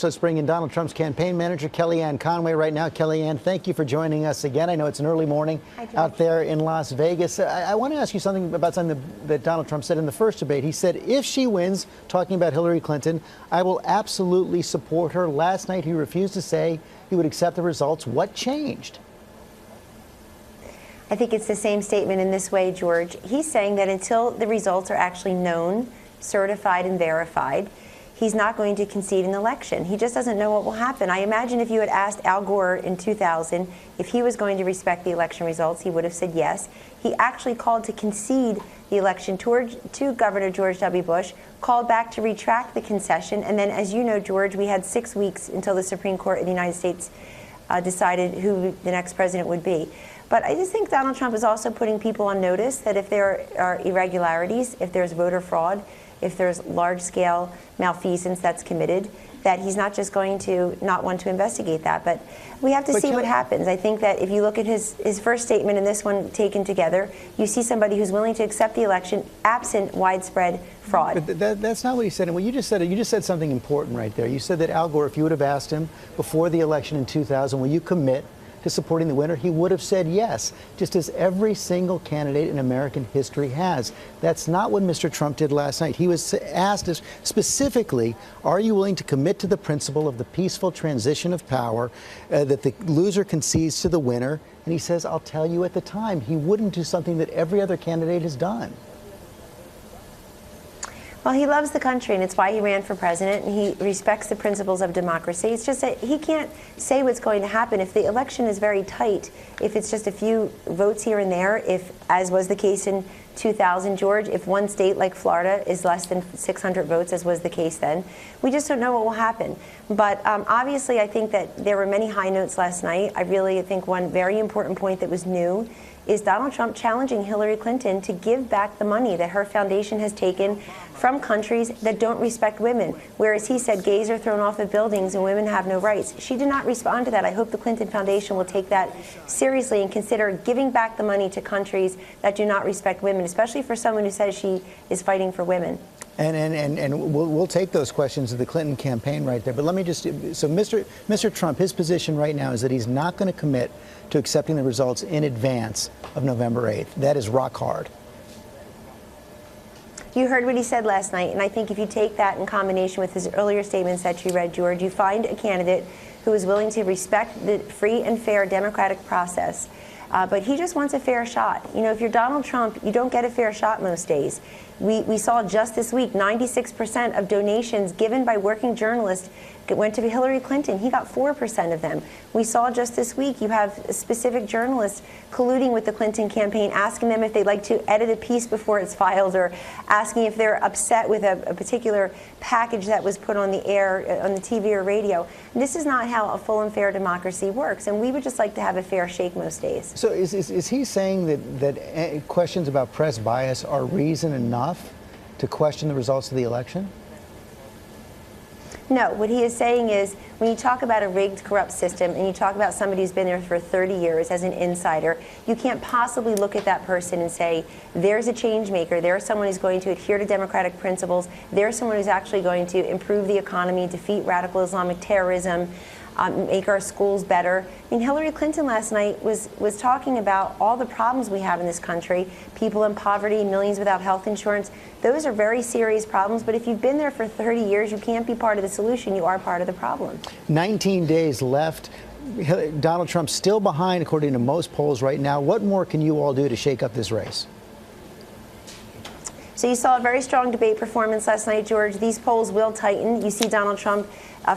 Let's bring in Donald Trump's campaign manager, Kellyanne Conway, right now. Kellyanne, thank you for joining us again. I know it's an early morning out there in Las Vegas. I want to ask you something about something that Donald Trump said in the first debate. He said, if she wins, talking about Hillary Clinton, I will absolutely support her. Last night, he refused to say he would accept the results. What changed? I think it's the same statement in this way, George. He's saying that until the results are actually known, certified, and verified, he's not going to concede an election. He just doesn't know what will happen. I imagine if you had asked Al Gore in 2000 if he was going to respect the election results, he would have said yes. He actually called to concede the election to Governor George W. Bush, called back to retract the concession, and then, as you know, George, we had 6 weeks until the Supreme Court of the United States decided who the next president would be. But I just think Donald Trump is also putting people on notice that if there are irregularities, if there's voter fraud, if there's large-scale malfeasance that's committed, that he's not just going to not want to investigate that. But we have to see what happens. I think that if you look at his first statement and this one taken together, you see somebody who's willing to accept the election absent widespread fraud. But that's not what he said. And what you just said something important right there. You said that Al Gore, if you would have asked him before the election in 2000, will you commit to supporting the winner, he would have said yes, just as every single candidate in American history has. That's not what Mr. Trump did last night. He was asked specifically, are you willing to commit to the principle of the peaceful transition of power, that the loser concedes to the winner? And he says, I'll tell you at the time. He wouldn't do something that every other candidate has done. Well, he loves the country, and it's why he ran for president, and he respects the principles of democracy. It's just that he can't say what's going to happen. If the election is very tight, if it's just a few votes here and there, if, as was the case in 2000, George, if one state like Florida is less than 600 votes, as was the case then, we just don't know what will happen. But obviously, I think that there were many high notes last night. I really think one very important point that was new is Donald Trump challenging Hillary Clinton to give back the money that her foundation has taken from countries that don't respect women, whereas he said gays are thrown off of buildings and women have no rights. She did not respond to that. I hope the Clinton Foundation will take that seriously and consider giving back the money to countries that do not respect women, especially for someone who says she is fighting for women. And we'll take those questions of the Clinton campaign right there. But let me just, so Mr. Trump, his position right now is that he's not going to commit to accepting the results in advance of November 8th. That is rock hard. You heard what he said last night, and I think if you take that in combination with his earlier statements that you read, George, you find a candidate who is willing to respect the free and fair democratic process. But he just wants a fair shot. You know, if you're Donald Trump, you don't get a fair shot most days. We saw just this week 96% of donations given by working journalists went to Hillary Clinton. He got 4% of them. We saw just this week you have specific journalists colluding with the Clinton campaign, asking them if they'd like to edit a piece before it's filed, or asking if they're upset with a particular package that was put on the air, on the TV or radio. And this is not how a full and fair democracy works, and we would just like to have a fair shake most days. So is he saying that questions about press bias are reason enough to question the results of the election? No, what he is saying is when you talk about a rigged, corrupt system and you talk about somebody who's been there for 30 years as an insider, you can't possibly look at that person and say, there's a change maker, there's someone who's going to adhere to democratic principles, there's someone who's actually going to improve the economy, defeat radical Islamic terrorism, make our schools better. I mean, Hillary Clinton last night was talking about all the problems we have in this country, people in poverty, millions without health insurance. Those are very serious problems, but if you've been there for 30 years, you can't be part of the solution, you are part of the problem. 19 days left. Donald Trump's still behind, according to most polls right now. What more can you all do to shake up this race? So you saw a very strong debate performance last night, George. These polls will tighten. You see Donald Trump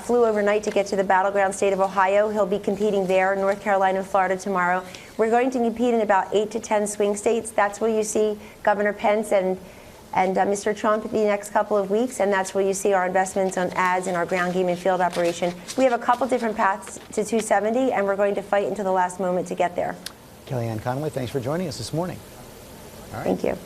flew overnight to get to the battleground state of Ohio. He'll be competing there, North Carolina and Florida tomorrow. We're going to compete in about 8 to 10 swing states. That's where you see Governor Pence and Mr. Trump the next couple of weeks, and that's where you see our investments on ads and our ground game and field operation. We have a couple different paths to 270, and we're going to fight until the last moment to get there. Kellyanne Conway, thanks for joining us this morning. All right. Thank you.